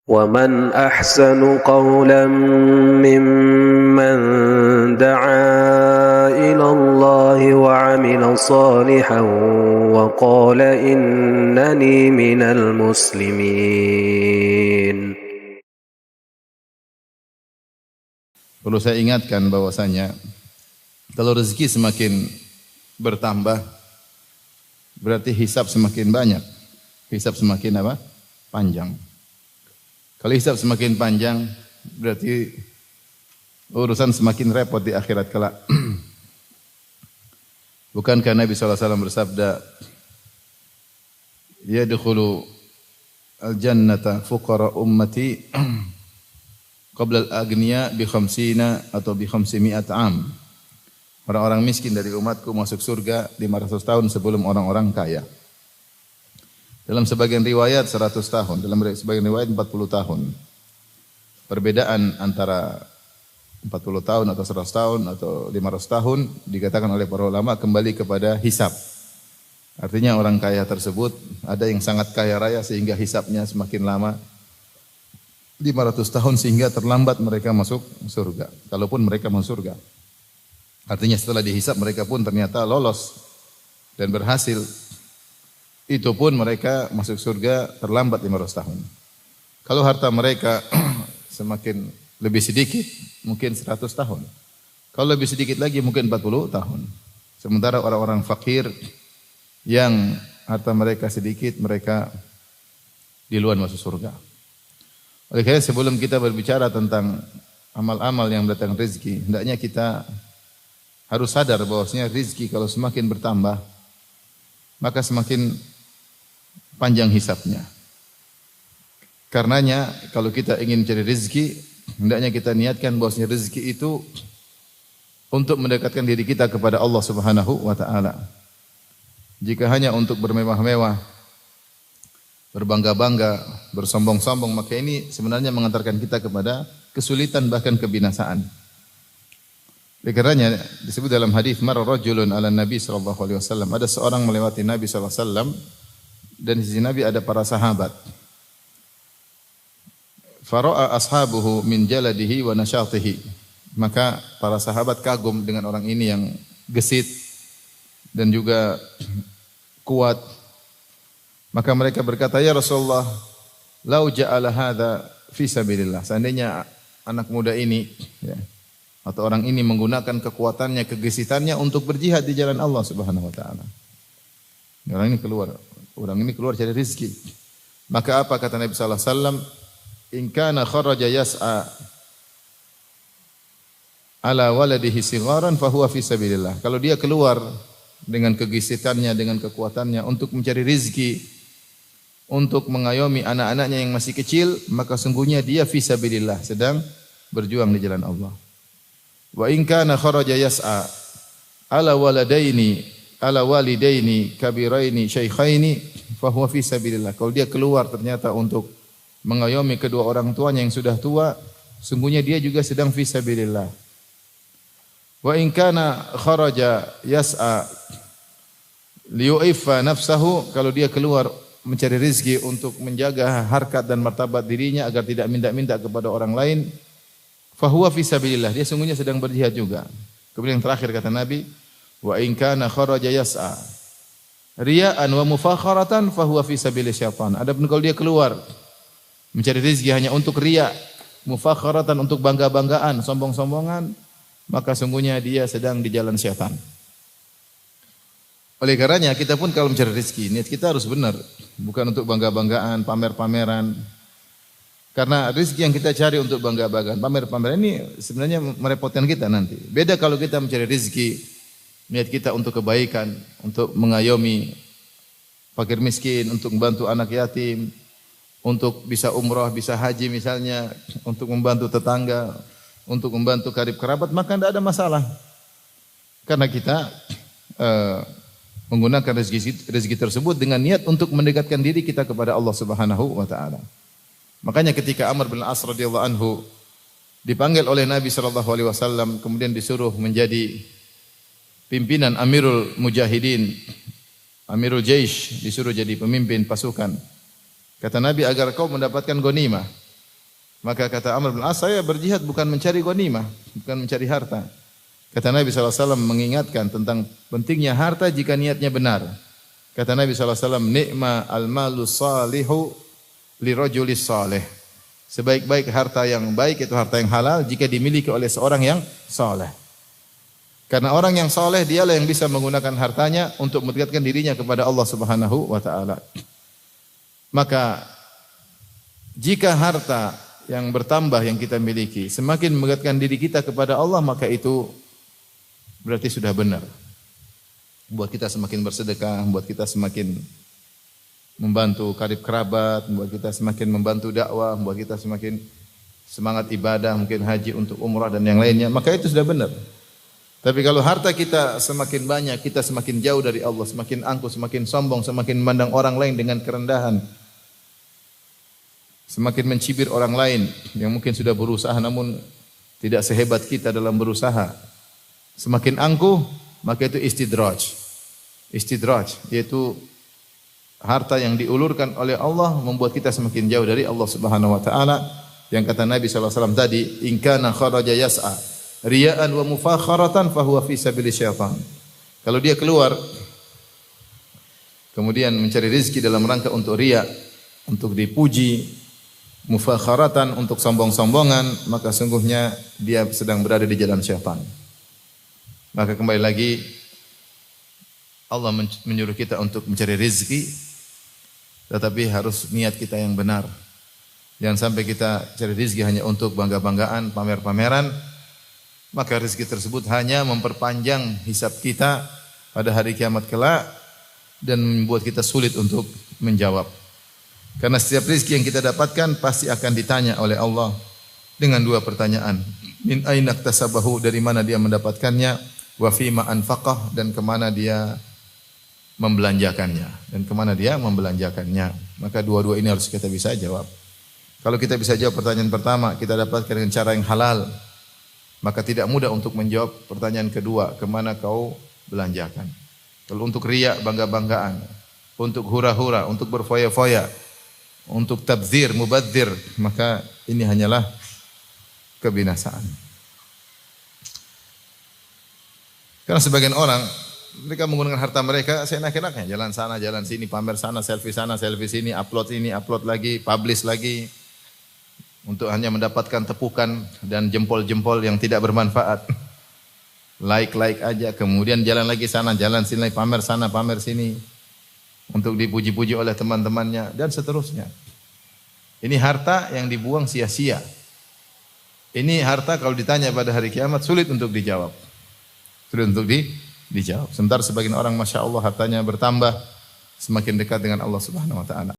ومن أحسن قولا ممن دعا إلى الله وعمل صالحا وقال إنني من المسلمين. Perlu saya ingatkan bahwasanya kalau rezeki semakin bertambah berarti hisab semakin banyak. Hisab semakin apa? Panjang. Kalau hisab semakin panjang, berarti urusan semakin repot di akhirat kelak. Bukankah Nabi SAW bersabda, yadkhulu al-jannata fuqara ummati qabla al-aghniya bi 50 atau bi 500 am. Orang-orang miskin dari umatku masuk surga 500 tahun sebelum orang-orang kaya. Dalam sebagian riwayat 100 tahun, dalam sebagian riwayat 40 tahun. Perbedaan antara 40 tahun atau 100 tahun atau 500 tahun dikatakan oleh para ulama kembali kepada hisab. Artinya orang kaya tersebut ada yang sangat kaya raya sehingga hisabnya semakin lama 500 tahun sehingga terlambat mereka masuk surga. Kalaupun mereka masuk surga. Artinya setelah dihisab mereka pun ternyata lolos dan berhasil. Itu pun mereka masuk surga terlambat 500 tahun. Kalau harta mereka semakin lebih sedikit, mungkin 100 tahun. Kalau lebih sedikit lagi mungkin 40 tahun. Sementara orang-orang fakir yang harta mereka sedikit, mereka duluan masuk surga. Oleh karena sebelum kita berbicara tentang amal-amal yang mendatangkan rezeki, hendaknya kita harus sadar bahwasanya rezeki kalau semakin bertambah, maka semakin panjang hisabnya. Karenanya kalau kita ingin mencari rezeki, hendaknya kita niatkan bahwasanya rezeki itu untuk mendekatkan diri kita kepada Allah Subhanahu wa taala. Jika hanya untuk bermewah-mewah, berbangga-bangga, bersombong-sombong, maka ini sebenarnya mengantarkan kita kepada kesulitan bahkan kebinasaan. Oleh karenanya disebut dalam hadis marra rajulun ala Nabi sallallahu alaihi wasallam, ada seorang melewati Nabi sallallahu alaihi wasallam dan di sisi Nabi ada para sahabat. Fara'a ashabuhu min jaladihi wa nasyatihi. Maka para sahabat kagum dengan orang ini yang gesit dan juga kuat. Maka mereka berkata, "Ya Rasulullah, lau ja'ala hadza fi sabilillah." Seandainya anak muda ini ya, atau orang ini menggunakan kekuatannya, kegesitannya untuk berjihad di jalan Allah Subhanahu wa taala. Orang ini keluar cari rezeki. Maka apa kata Nabi sallallahu alaihi wasallam? In kana kharaja yas'a ala waladihi sigharan fa huwa fi sabilillah. Kalau dia keluar dengan kegesitannya, dengan kekuatannya untuk mencari rezeki, untuk mengayomi anak-anaknya yang masih kecil, maka sungguhnya dia fi sabilillah, sedang berjuang di jalan Allah. Wa in kana kharaja yas'a ala walidaini kabiraini syaikhaini fa huwa fi sabilillah. Kalau dia keluar ternyata untuk mengayomi kedua orang tuanya yang sudah tua, sungguhnya dia juga sedang fi sabilillah. Wa in kana kharaja yas'a liyu'iffa nafsahu, kalau dia keluar mencari rezeki untuk menjaga harkat dan martabat dirinya agar tidak minta-minta kepada orang lain, fahuwa fi sabilillah, dia sungguhnya sedang berjihad juga. Kemudian yang terakhir kata Nabi, wa in kana kharaja yas'a riya'an wa mufakharatan fahuwa fi sabilil syaitan. Adapun kalau dia keluar mencari rezeki hanya untuk riya, mufakharatan untuk bangga-banggaan, sombong-sombongan, maka sungguhnya dia sedang di jalan syaitan. Oleh karenanya kita pun kalau mencari rezeki, niat kita harus benar, bukan untuk bangga-banggaan, pamer-pameran. Karena rezeki yang kita cari untuk bangga-banggaan, pamer-pameran ini sebenarnya merepotkan kita nanti. Beda kalau kita mencari rezeki, niat kita untuk kebaikan, untuk mengayomi fakir miskin, untuk membantu anak yatim, untuk bisa umrah, bisa haji misalnya, untuk membantu tetangga, untuk membantu karib kerabat, maka tidak ada masalah. Karena kita menggunakan rezeki tersebut dengan niat untuk mendekatkan diri kita kepada Allah Subhanahu wa taala. Makanya ketika Amr bin As radhiyallahu anhu dipanggil oleh Nabi sallallahu alaihi wasallam kemudian disuruh menjadi pimpinan Amirul Mujahidin, Amirul Jaish, disuruh jadi pemimpin pasukan. Kata Nabi, agar kau mendapatkan ghanimah. Maka kata Amr bin As, saya berjihad bukan mencari ghanimah, bukan mencari harta. Kata Nabi SAW mengingatkan tentang pentingnya harta jika niatnya benar. Kata Nabi SAW, ni'ma al-malu salihu li rajulis salih. Sebaik-baik harta yang baik itu harta yang halal jika dimiliki oleh seorang yang saleh. Karena orang yang saleh dialah yang bisa menggunakan hartanya untuk mendekatkan dirinya kepada Allah Subhanahu wa taala. Maka jika harta yang bertambah yang kita miliki semakin mendekatkan diri kita kepada Allah, maka itu berarti sudah benar. Buat kita semakin bersedekah, buat kita semakin membantu karib kerabat, membuat kita semakin membantu dakwah, membuat kita semakin semangat ibadah, mungkin haji untuk umrah dan yang lainnya, maka itu sudah benar. Tapi kalau harta kita semakin banyak, kita semakin jauh dari Allah, semakin angkuh, semakin sombong, semakin memandang orang lain dengan kerendahan, semakin mencibir orang lain yang mungkin sudah berusaha namun tidak sehebat kita dalam berusaha, semakin angkuh, maka itu istidraj. Istidraj yaitu harta yang diulurkan oleh Allah membuat kita semakin jauh dari Allah Subhanahu wa taala. Yang kata Nabi sallallahu alaihi wasallam tadi, in kana kharaja yas'a riya'an wa mufakharatan fa huwa fi sabili syaitan. Kalau dia keluar kemudian mencari rezeki dalam rangka untuk riya, untuk dipuji, mufakharatan untuk sombong-sombongan, maka sungguhnya dia sedang berada di jalan syaitan. Maka kembali lagi Allah menyuruh kita untuk mencari rezeki, tetapi harus niat kita yang benar. Jangan sampai kita cari rezeki hanya untuk bangga-banggaan, pamer-pameran, maka rezeki tersebut hanya memperpanjang hisab kita pada hari kiamat kelak dan membuat kita sulit untuk menjawab. Karena setiap rezeki yang kita dapatkan pasti akan ditanya oleh Allah dengan dua pertanyaan. Min aina iktasabahu, dari mana dia mendapatkannya, wa fima anfaqah, dan kemana dia membelanjakannya, Maka dua-dua ini harus kita bisa jawab. Kalau kita bisa jawab pertanyaan pertama, kita dapatkan dengan cara yang halal, maka tidak mudah untuk menjawab pertanyaan kedua, kemana kau belanjakan. Kalau untuk riya, bangga-banggaan, untuk hura-hura, untuk berfoya-foya, untuk tabdzir, mubadzir, maka ini hanyalah kebinasaan. Karena sebagian orang mereka menggunakan harta mereka seenak-enaknya, jalan sana, jalan sini, pamer sana, selfie sini, upload ini, upload lagi, publish lagi, untuk hanya mendapatkan tepukan dan jempol-jempol yang tidak bermanfaat. Like aja, kemudian jalan lagi sana, jalan sini, pamer sana, pamer sini, untuk dipuji-puji oleh teman-temannya dan seterusnya. Ini harta yang dibuang sia-sia. Ini harta kalau ditanya pada hari kiamat sulit untuk dijawab. Dijawab. Sementara sebagian orang, masya Allah, hartanya bertambah, semakin dekat dengan Allah Subhanahu wa taala.